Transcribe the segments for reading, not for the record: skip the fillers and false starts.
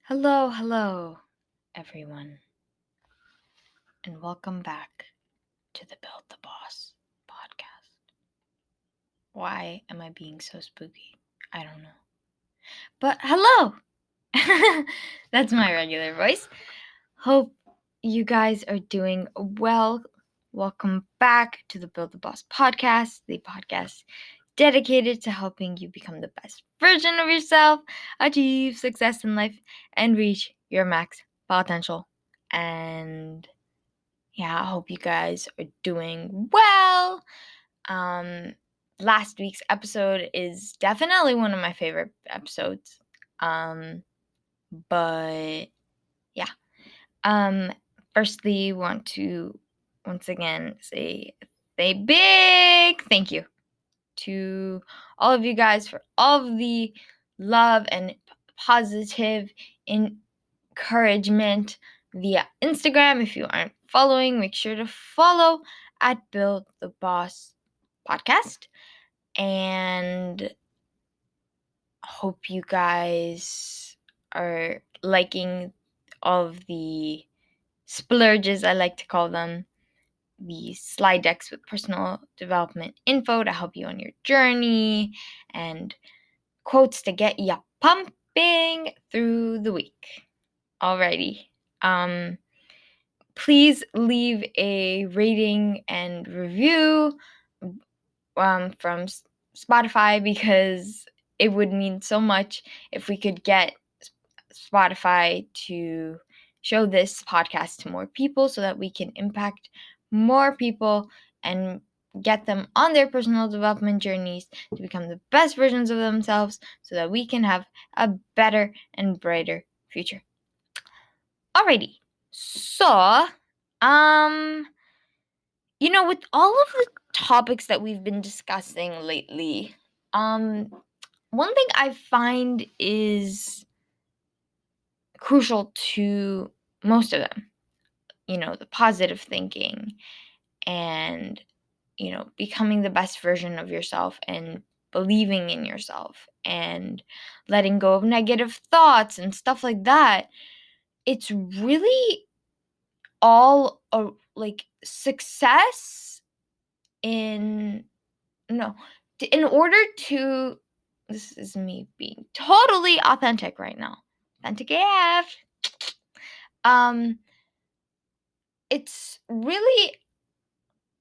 Hello, everyone, and welcome back to the Build the Boss podcast. Why am I being so spooky? I don't know. But hello! That's my regular voice. Hope you guys are doing well. Welcome back to the Build the Boss podcast, the podcast dedicated to helping you become the best version of yourself, achieve success in life, and reach your max potential. And yeah, I hope you guys are doing well. Last week's episode is definitely one of my favorite episodes. But yeah. Firstly, want to once again say a big thank you to all of you guys for all of the love and positive encouragement via Instagram. If you aren't following, make sure to follow at Build the Boss Podcast. And hope you guys are liking all of the splurges, I like to call them, the slide decks with personal development info to help you on your journey and quotes to get you pumping through the week. Alrighty. Please leave a rating and review from Spotify, because it would mean so much if we could get Spotify to show this podcast to more people so that we can impact more people and get them on their personal development journeys to become the best versions of themselves so that we can have a better and brighter future. Alrighty. So, with all of the topics that we've been discussing lately, one thing I find is crucial to most of them, the positive thinking and, becoming the best version of yourself and believing in yourself and letting go of negative thoughts and stuff like that. It's really all success in order to, this is me being totally authentic right now, authentic AF. It's really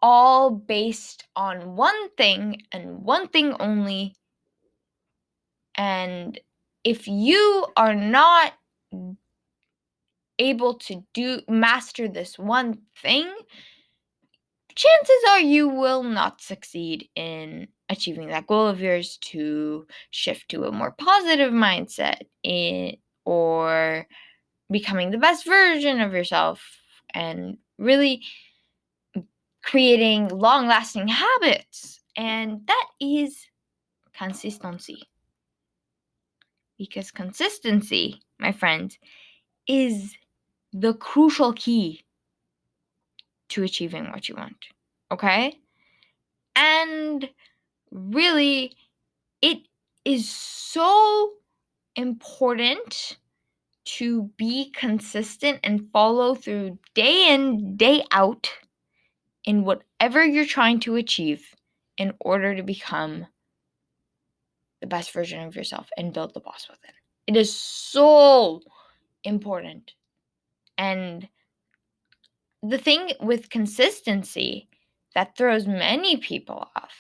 all based on one thing and one thing only. And if you are not able to master this one thing, chances are you will not succeed in achieving that goal of yours to shift to a more positive mindset or becoming the best version of yourself and really creating long-lasting habits. And that is consistency. Because consistency, my friends, is the crucial key to achieving what you want. Okay? And really, it is so important to be consistent and follow through day in, day out in whatever you're trying to achieve in order to become the best version of yourself and build the boss within. It is so important. And the thing with consistency that throws many people off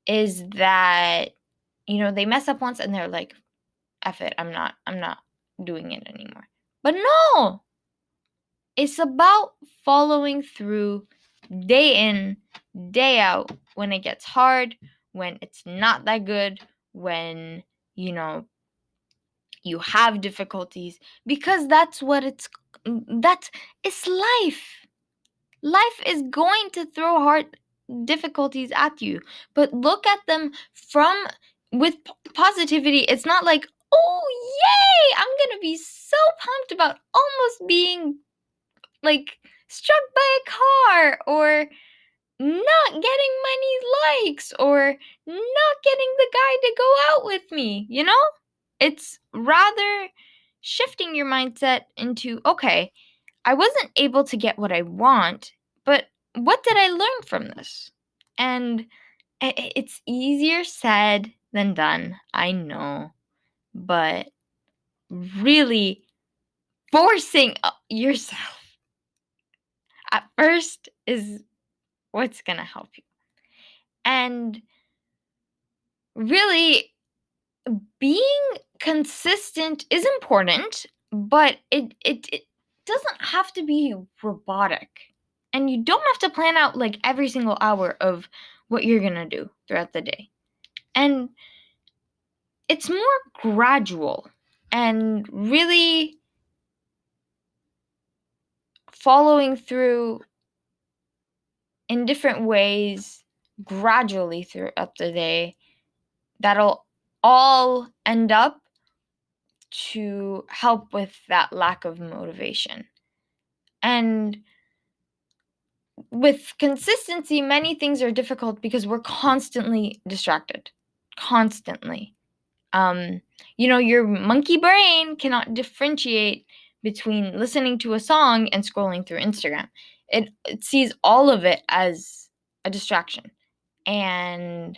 is that, they mess up once and they're like, F it, I'm not doing it anymore. But no, it's about following through day in, day out, when it gets hard, when it's not that good, when, you have difficulties, because it's life. Life is going to throw hard difficulties at you, but look at them with positivity. It's not like, oh yay, I'm gonna be so pumped about almost being struck by a car, or not getting many likes, or not getting the guy to go out with me. It's rather shifting your mindset into, okay, I wasn't able to get what I want, but what did I learn from this? And it's easier said than done, I know, but really forcing yourself at first is what's going to help you. And really, being consistent is important, but it doesn't have to be robotic. And you don't have to plan out like every single hour of what you're going to do throughout the day. And it's more gradual and really following through in different ways gradually throughout the day that'll all end up to help with that lack of motivation. And with consistency, many things are difficult because we're constantly distracted. Constantly. Your monkey brain cannot differentiate between listening to a song and scrolling through Instagram. It sees all of it as a distraction. And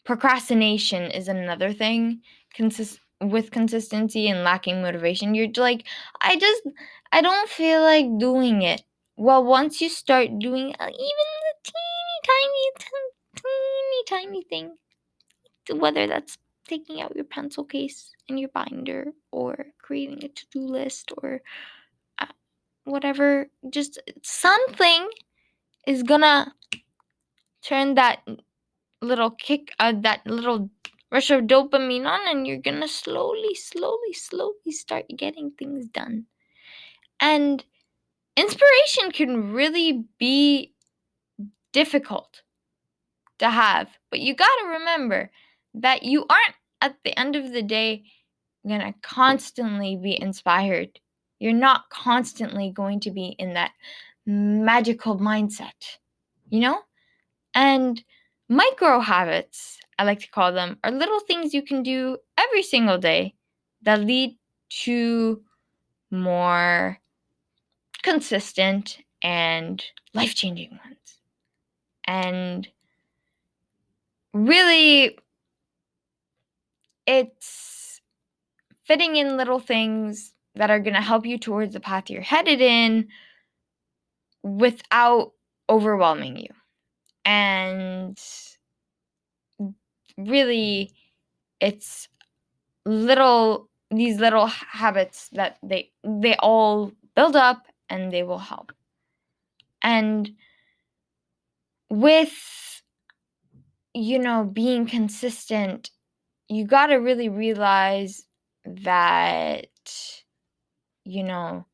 procrastination is another thing with consistency and lacking motivation. You're like, I don't feel like doing it. Well, once you start doing even the teeny tiny thing, whether that's taking out your pencil case and your binder or creating a to-do list or whatever, just something is gonna turn that little kick, that little rush of dopamine on, and you're gonna slowly start getting things done. And inspiration can really be difficult to have, but you gotta remember that you aren't, at the end of the day, gonna constantly be inspired. You're not constantly going to be in that magical mindset, And micro habits, I like to call them, are little things you can do every single day that lead to more consistent and life-changing ones. And really, it's fitting in little things that are going to help you towards the path you're headed in without overwhelming you. And really, it's these little habits that they all build up and they will help. And with being consistent, you got to really realize that you're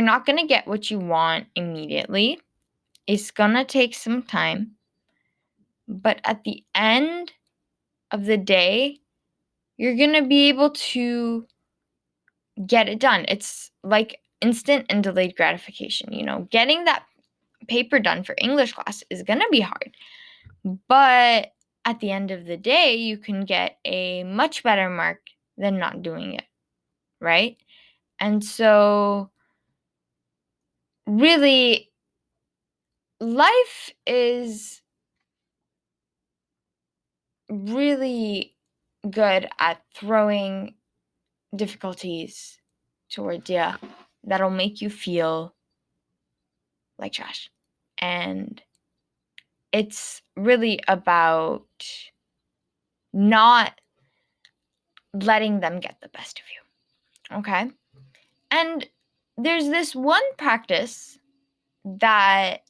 not going to get what you want immediately. It's going to take some time. But at the end of the day, you're going to be able to get it done. It's like instant and delayed gratification. Getting that paper done for English class is going to be hard. But at the end of the day, you can get a much better mark than not doing it, right? And so really, life is really good at throwing difficulties towards you that'll make you feel like trash. And it's really about not letting them get the best of you. Okay? And there's this one practice that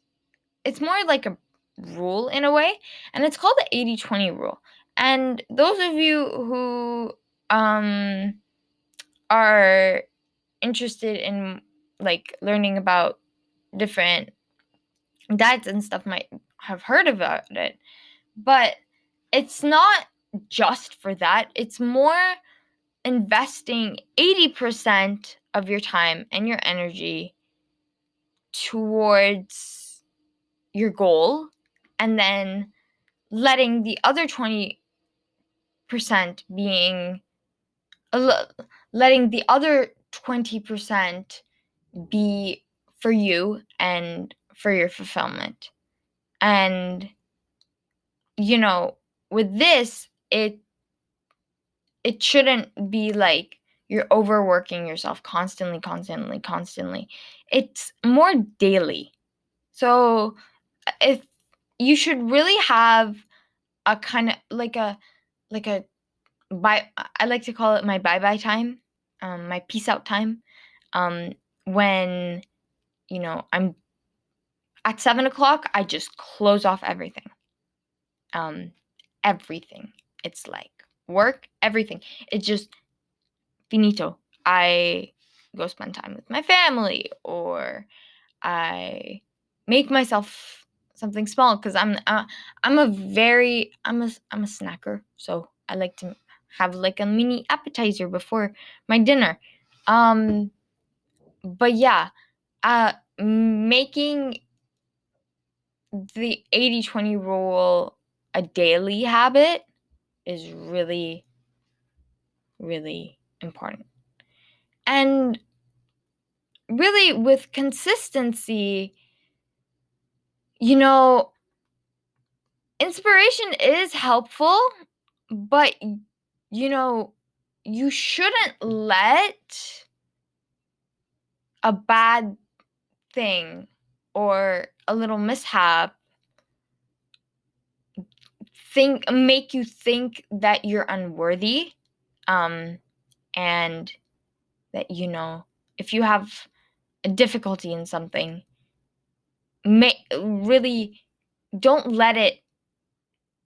it's more like a rule in a way, and it's called the 80-20 rule. And those of you who are interested in like learning about different diets and stuff might have heard about it, but it's not just for that. It's more investing 80% of your time and your energy towards your goal, and then letting the other 20% being letting the other 20% be for you and for your fulfillment. And with this, it shouldn't be like you're overworking yourself constantly. It's more daily. So if you should really have a kind of like a I like to call it my bye time, my peace out time, when I'm at 7 o'clock, I just close off everything. Everything. It's like work, everything. It's just finito. I go spend time with my family, or I make myself something small because I'm a snacker, so I like to have like a mini appetizer before my dinner. But yeah, making the 80-20 rule a daily habit is really, really important. And really, with consistency, inspiration is helpful, but you shouldn't let a bad thing or a little mishap make you think that you're unworthy, and that if you have a difficulty in something, really don't let it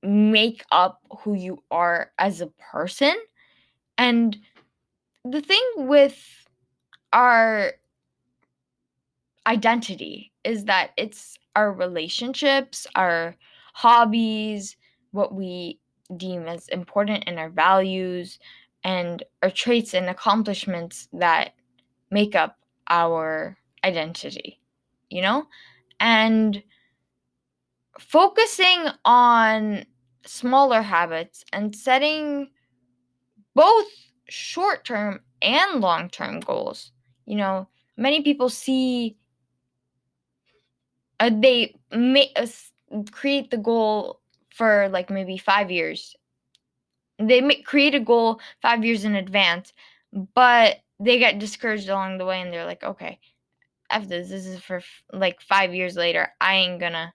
make up who you are as a person. And the thing with our identity is that it's our relationships, our hobbies, what we deem as important in our values, and our traits and accomplishments that make up our identity, And focusing on smaller habits and setting both short-term and long-term goals. Many people see they create the goal for like maybe 5 years. They create a goal 5 years in advance, but they get discouraged along the way, and they're like, okay, after this is for like 5 years later. I ain't gonna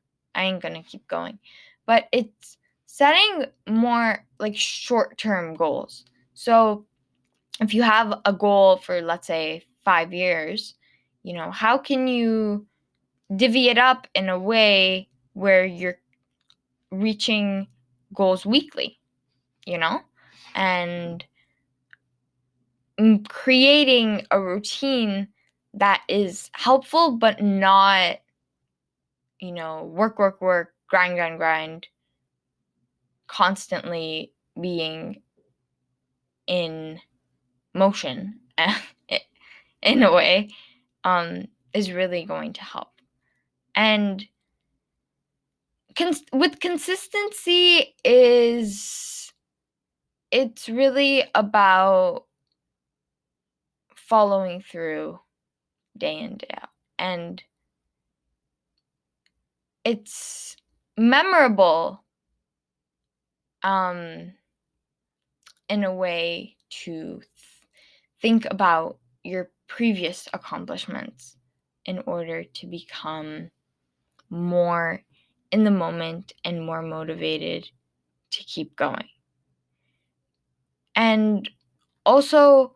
keep going. But it's setting more like short-term goals. So if you have a goal for, let's say, 5 years, how can you divvy it up in a way where you're reaching goals weekly, and creating a routine that is helpful but not, work, grind, constantly being in motion in a way, is really going to help. And with consistency it's really about following through day in, day out. And it's memorable, in a way to think about your previous accomplishments in order to become more in the moment and more motivated to keep going. And also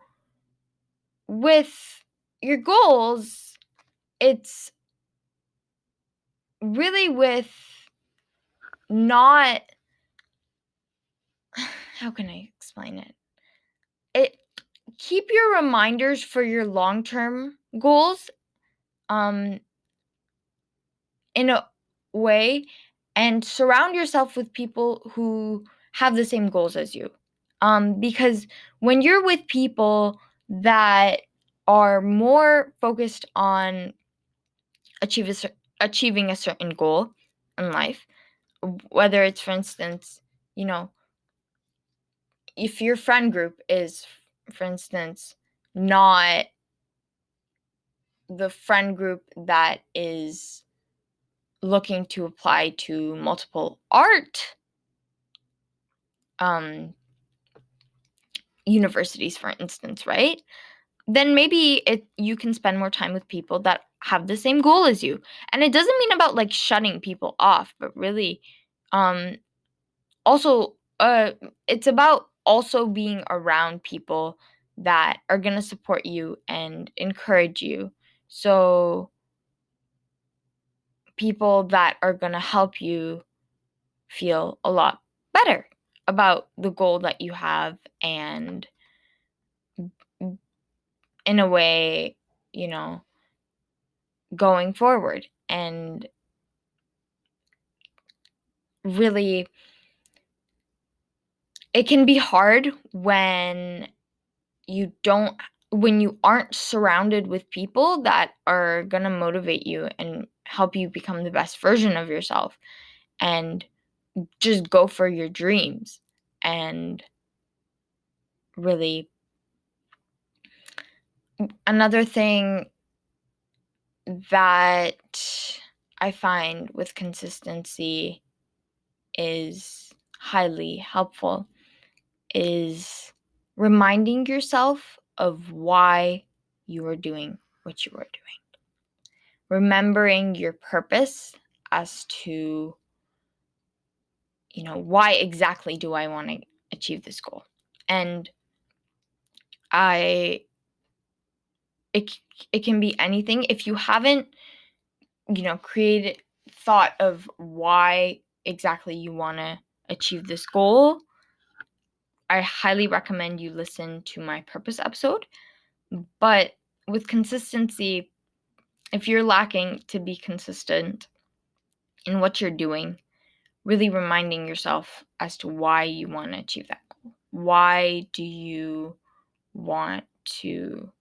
with your goals, it's really with not how can I explain it? Keep your reminders for your long-term goals in a way, and surround yourself with people who have the same goals as you. Because when you're with people that are more focused on achieving a certain goal in life, whether it's, for instance, if your friend group is for instance, not the friend group that is looking to apply to multiple art universities, for instance, right? Then maybe you can spend more time with people that have the same goal as you. And it doesn't mean about like shutting people off, but really also it's about also being around people that are going to support you and encourage you. So people that are going to help you feel a lot better about the goal that you have, and in a way, going forward. And really, it can be hard when you aren't surrounded with people that are going to motivate you and help you become the best version of yourself and just go for your dreams. And really, another thing that I find with consistency is highly helpful is reminding yourself of why you are doing what you are doing. Remembering your purpose as to, why exactly do I want to achieve this goal? And it can be anything. If you haven't, created thought of why exactly you want to achieve this goal, I highly recommend you listen to my purpose episode. But with consistency, if you're lacking to be consistent in what you're doing, really reminding yourself as to why you want to achieve that goal. Why do you want to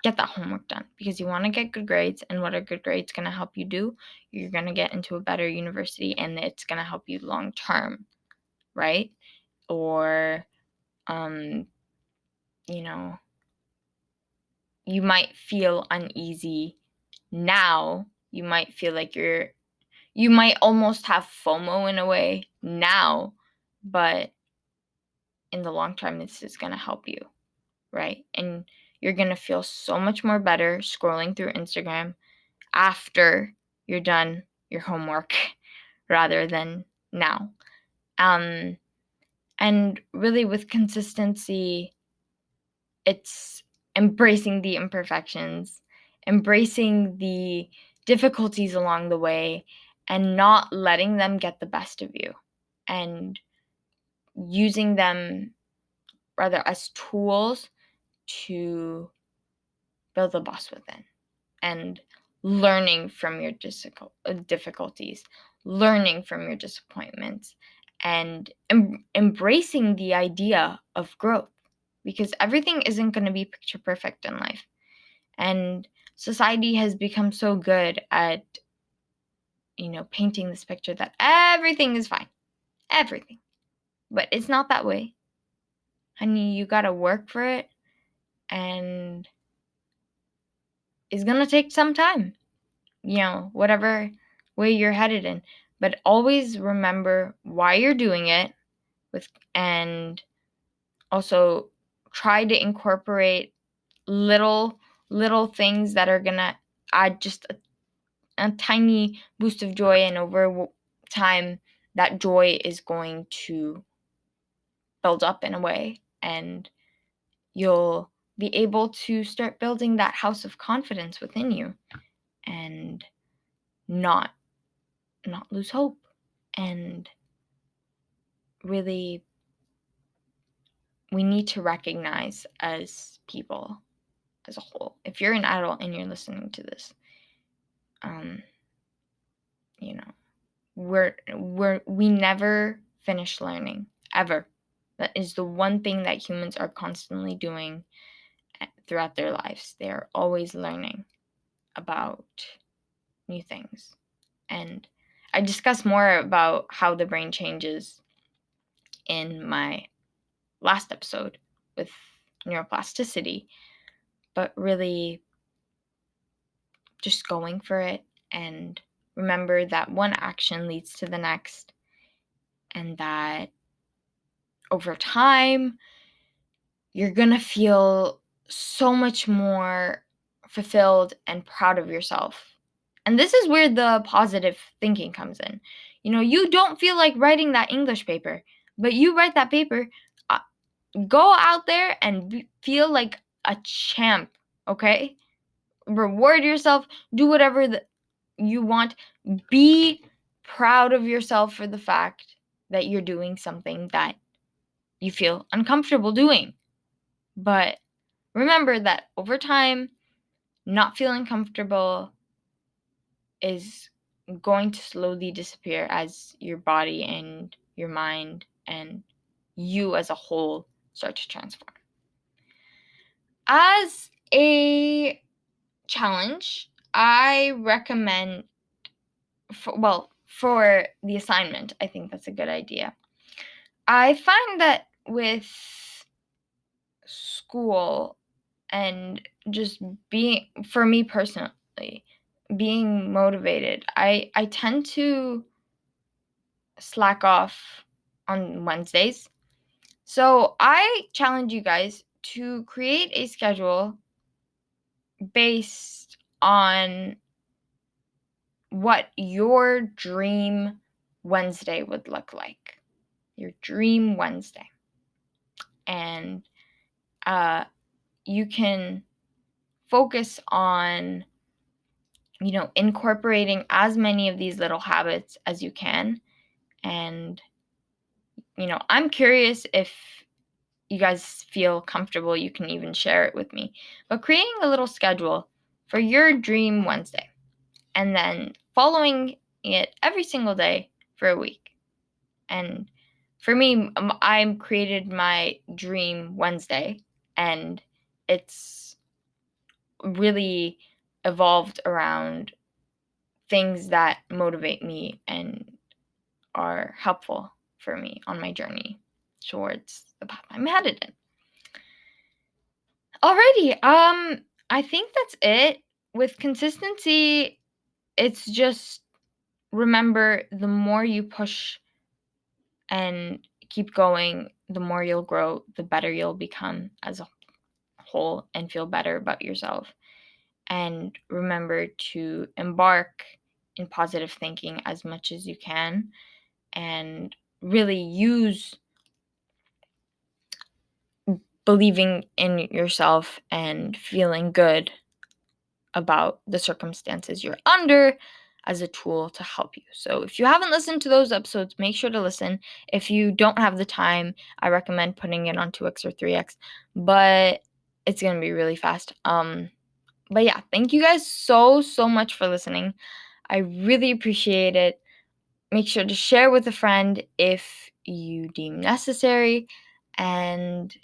get that homework done? Because you want to get good grades, and what are good grades going to help you do? You're going to get into a better university, and it's going to help you long term, right? Or, you might feel uneasy now. You might feel like you might almost have FOMO in a way now, but in the long term, this is going to help you, right? And you're going to feel so much more better scrolling through Instagram after you're done your homework rather than now. And really, with consistency, it's embracing the imperfections, embracing the difficulties along the way, and not letting them get the best of you, and using them rather as tools to build a boss within, and learning from your difficulties, learning from your disappointments, and embracing the idea of growth, because everything isn't going to be picture perfect in life. And society has become so good at, painting this picture that everything is fine. Everything. But it's not that way. Honey, you gotta work for it, and it's gonna take some time. Whatever way you're headed in. But always remember why you're doing it, and also try to incorporate little things that are gonna add just a tiny boost of joy, and over time that joy is going to build up in a way, and you'll be able to start building that house of confidence within you, and not lose hope. And really, we need to recognize as people as a whole, if you're an adult and you're listening to this, we never finish learning, ever. That is the one thing that humans are constantly doing throughout their lives. They are always learning about new things. And I discuss more about how the brain changes in my last episode with neuroplasticity, but really just going for it, and remember that one action leads to the next, and that over time you're gonna feel so much more fulfilled and proud of yourself. And this is where the positive thinking comes in. You don't feel like writing that English paper, but you write that paper. Go out there and feel like a champ, okay? Reward yourself, do whatever you want. Be proud of yourself for the fact that you're doing something that you feel uncomfortable doing. But remember that over time, not feeling comfortable is going to slowly disappear as your body and your mind and you as a whole start to transform. As a challenge, I recommend, for the assignment, I think that's a good idea. I find that with school and just for me personally, being motivated, I tend to slack off on Wednesdays. So I challenge you guys to create a schedule based on what your dream Wednesday would look like. Your dream Wednesday. And you can focus on, incorporating as many of these little habits as you can. And, I'm curious if you guys feel comfortable, you can even share it with me. But creating a little schedule for your dream Wednesday and then following it every single day for a week. And for me, I created my dream Wednesday, and it's really evolved around things that motivate me and are helpful for me on my journey towards the path I'm headed in. Alrighty, I think that's it. With consistency, it's just remember, the more you push and keep going, the more you'll grow, the better you'll become as a whole and feel better about yourself. And remember to embark in positive thinking as much as you can, and really use believing in yourself and feeling good about the circumstances you're under as a tool to help you. So if you haven't listened to those episodes, make sure to listen. If you don't have the time, I recommend putting it on 2x or 3x, but it's going to be really fast. But yeah, thank you guys so much for listening. I really appreciate it. Make sure to share with a friend if you deem necessary, and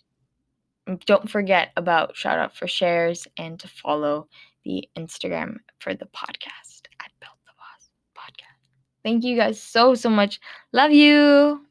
don't forget about shout out for shares and to follow the Instagram for the podcast at Build the Boss Podcast. Thank you guys so much. Love you.